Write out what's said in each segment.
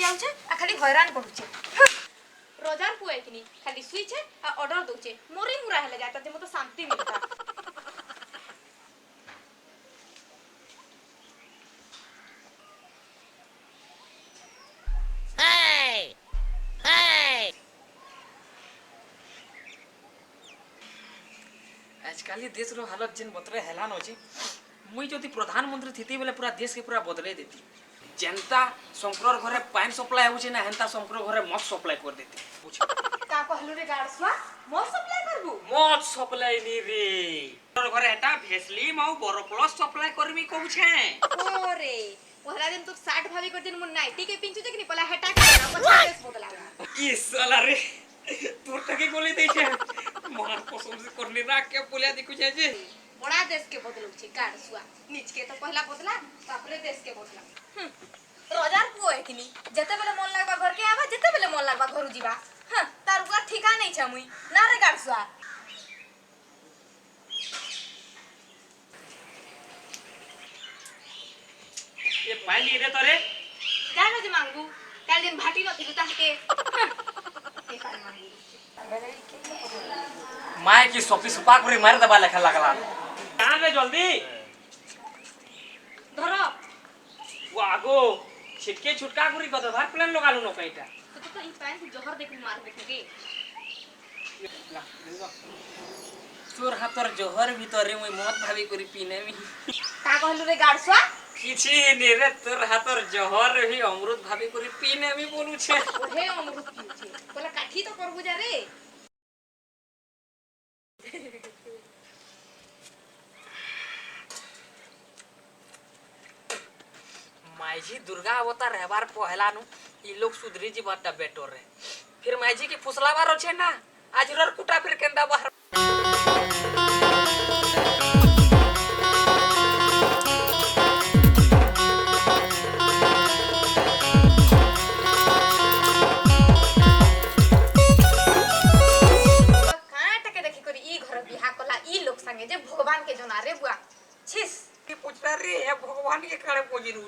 जाउछे आ खाली हैरान करूछे रोजार पुए किनी खाली सुइछे आ ऑर्डर दोछे मोरी मुरा हेले जाता जे मतो शांति मिलता। आजकल देश रो हालत जिन बतरे हेलान होची मुई जदी प्रधानमंत्री थिती बेले पूरा देश के पूरा बदले देती। जनता शंकर घरे पानी सप्लाई होची ना हेंता शंकर घरे मत सप्लाई कर देती। बुझ का कहलु रे गार्डसवा मत सप्लाई करबू मत सप्लाई नी रे शंकर घरे हेटा भेसली माउ बरो प्लस सप्लाई करबी कहू छे। ओरे पहला दिन तू 60 भाभी कर दिन मुन नाइटी के पिंचू जे कि पहला हटा के पछा देश बदला ई साला रे तोर तके गोली दे छे मार कसम से करनी ना के बोलिया दिखु छे जे बड़ा देश के बदलू छी गार्डसवा नीच के तो पहला बदला तापरे देश के बदला रोजार पुओ है किनी जते बेले मन लागबा घर के आवा जते बेले मन लागबा घर जीवा हां तार उका ठिका नहीं छ मुई ना रे गार्डसवा। ये पानी रे तोरे जानो जे मांगू काल दिन भाटी न थिलु ताके के काल मांगू माय की सोपी सुपा करे मार दबा लेखा लागला कहां रे जल्दी धरो वो आगो छिटके छुटका करी कद भार प्लान लगालु न कइटा तो ई पानी जहर देख मार देखे तोर हातर जहर भीतर मुई मत भाभी करी पीने मी का कहलु रे गार्डसवा किछि ने रे तोर हातर जहर ही अमृत भाभी करी पीने मी बोलू छे ओहे अमृत पीछे बोला काठी तो करबु जा रे माईजी दुर्गा अवतार हेबार पहला नु ई लोग सुधरी जीवता बेटर रे फिर माईजी के फुसला बार छे ना आज रोर कुटा फिर केंदा बाहर संगे जे भगवान के जना रे बुआ छिस की पूछला रे हे भगवान के काने पोजी नु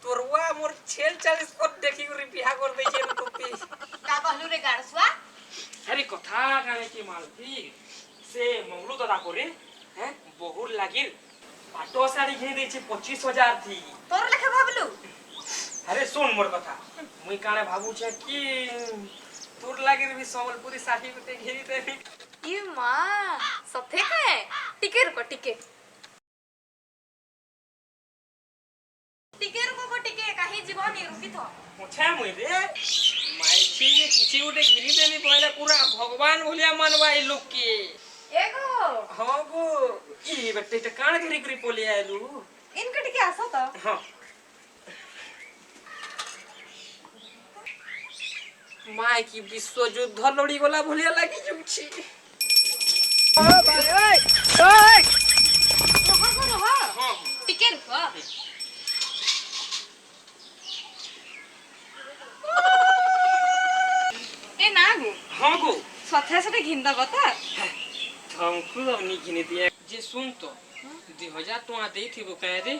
तोरवा मोर छेल 40 पर देखि करी बियाह कर दै छे तो पे का कहलु रे गार्डसवा अरे कथा काने की मालती से मंगलू दादा करे हैं बहुत लागिर पाटो साड़ी घे दै छे 25000 थी तोर लेखे भाबलु अरे सुन मोर कथा मुई काने भाबू छे कि तोर लागिर भी संबलपुरी साड़ी बते घेरी देबी ये मां सथे है टिके रुको टिके को टिके काहे जीवनी रुकी थो पूछा मुई रे माइठी के किछि उठे गिरी देनी पहले पूरा भगवान बोलिया मानवा ए लोग के एगो हां गो ई बेटे त कान घरी करी पोलिया आलू इनके टिके आसा तो हां माय की विश्व युद्ध लड़ी गोला भलिया लागी जुछि ओ भाई ओए रहा हां टिके रुको ए ना गो हां गो सथे सथे घिंदा बता हमको नहीं घिने दिया जे सुन तो 2000 टका देई थिबो कहे रे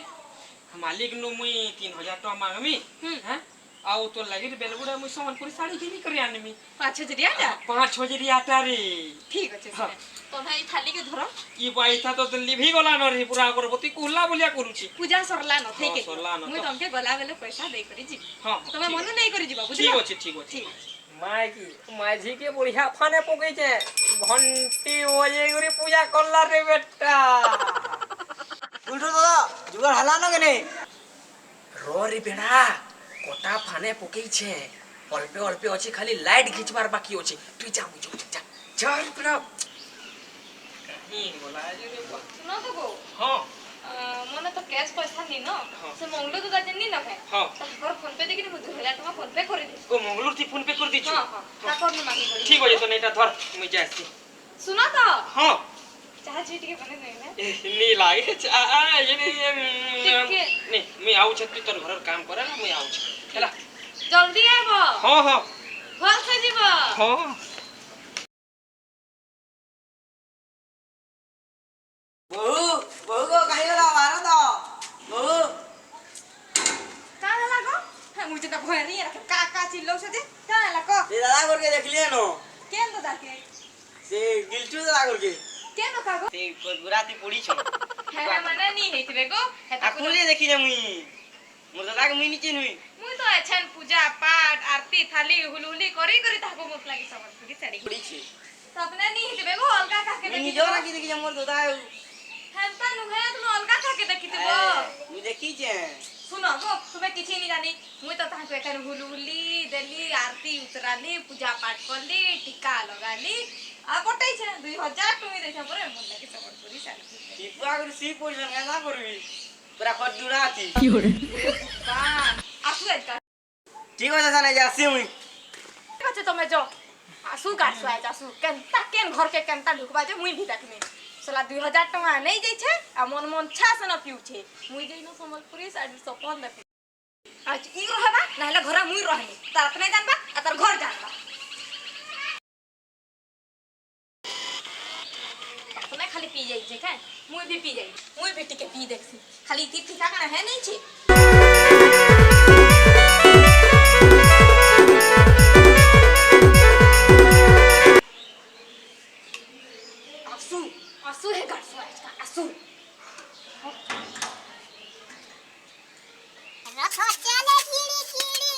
मालिक नु मुई 3000 टका मांगमी हैं आउ तो लगी बेलगुड़ा मुई संबलपुरी साड़ी घिनी करी आनमी 5 जरिया जा 5 जरिया टा रे ठीक अछि तो भाई थाली के धरो ई बाई था तो लिभी गला न रे पूरा अगरबत्ती कुल्ला बोलिया करूची पूजा सरला न थे के सरला न मुई तुमके गला बेले पैसा दे करी जी हां तमे मन नहीं करी जीवा बुझलो ठीक अछि माय की माझी के बढ़िया फाने पकई छे घंटी बजे गरी पूजा करला रे बेटा उल्टो दादा जुगाड़ हला न गने रो रे बेड़ा कोटा फाने पकई छे अल्पे अल्पे अछि खाली लाइट खिचबार बाकी अछि तू जा मुझे जा चल बेड़ा कहीं बोला जे रे सुनो तो गो हां मने तो कैश पैसा नी न से मंगलो तो दाजन नी न है हां तो घर फोन पे देखि मुझे 2000 टका फोन पे कर दे ओ मंगलूर थी फोन पे कर दी छु हां हां ता कर न मांगी करी ठीक हो जे तो नेटा धर मुई जासी सुनो तो हां चाह जीट के बने नहीं ना नी लागे आ ये ठीक नहीं मैं आउ छ तू तोर घर काम करे ना मैं आउ छ चला जल्दी आबो हां हां घर से जीवा हां बहु बहु को कहीं गला मारो तो बहु का लागो मुझे तो भय नहीं का चिल्लो से दे का लको से दादा करके देख लिए नो केन तो दाके से गिल्टू दादा करके केन का गो से गुराती पड़ी छो है माने नी हेतबे गो आकुले देखी जे मुई मोर दादा के मुई नीचे नुई मुई तो एछन पूजा पाठ आरती थाली हुलुली करी करी ताको मत लागी समझ पूरी चढ़ी पड़ी छे तो अपने नी हेतबे गो अलगा का के मुई देखी निजो ना की देखी जे मोर दादा हेंता नुहे तुम अलगा का के देखी तबो मुई देखी जे सुनो गो तुम्हें किछि नहीं जानी मुई तो ताको एकर हुलुली देली आरती उतराली पूजा पाठ करली टीका लगाली आ पटै छे 2000 टुमी दे छे परे मन लागी समझ पूरी चढ़ी टिपुआ कर सी पड़ी छन ना करबी पूरा खट दुराती बान आसु एका ठीक हो जा ना जासी मुई ठीक আছে তুমি যাও আসু কাটছু আজ আসু কেনতা কেন ঘর কে কেনতা ঢুকবা যে মুই ভি দেখমি সলা 2000 টাকা নেই যাইছে আর মন মন ছাস ন পিউছে মুই যাই ন সম্বলপুরি সাইড সপন দেখি আজ ই রহবা নাহলে ঘরে মুই রহনি তার আপনি জানবা আর তার ঘর জানবা তুমি খালি পি যাইছে কেন মুই ভি পি যাই মুই ভি টিকে পি দেখছি খালি তি ঠিকা কানা হে নেই ছে आसू है गाड़सू आज का आसू रखो चले कीड़ी कीड़ी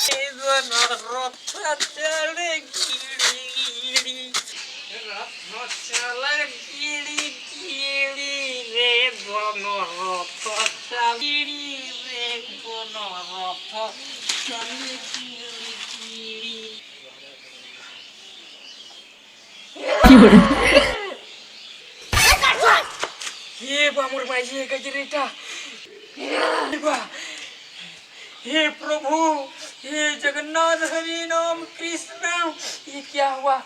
रे दोनों रखो चले कीड़ी चले कीड़ी कीड़ी रे दोनों रथ कीड़ी रे दोनों रथ चले कीड़ी कीड़ी हे बामुर माजी हे गजरेटा हे प्रभु हे जगन्नाथ हरि नाम कृष्ण ये क्या हुआ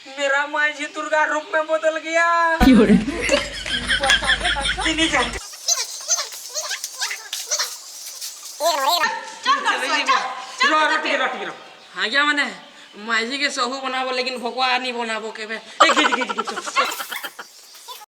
मेरा माजी दुर्गा रूप में बदल गया नहीं जानते हाँ क्या माने माजी के सहू बनाबो लेकिन भगवान नहीं बनाबो के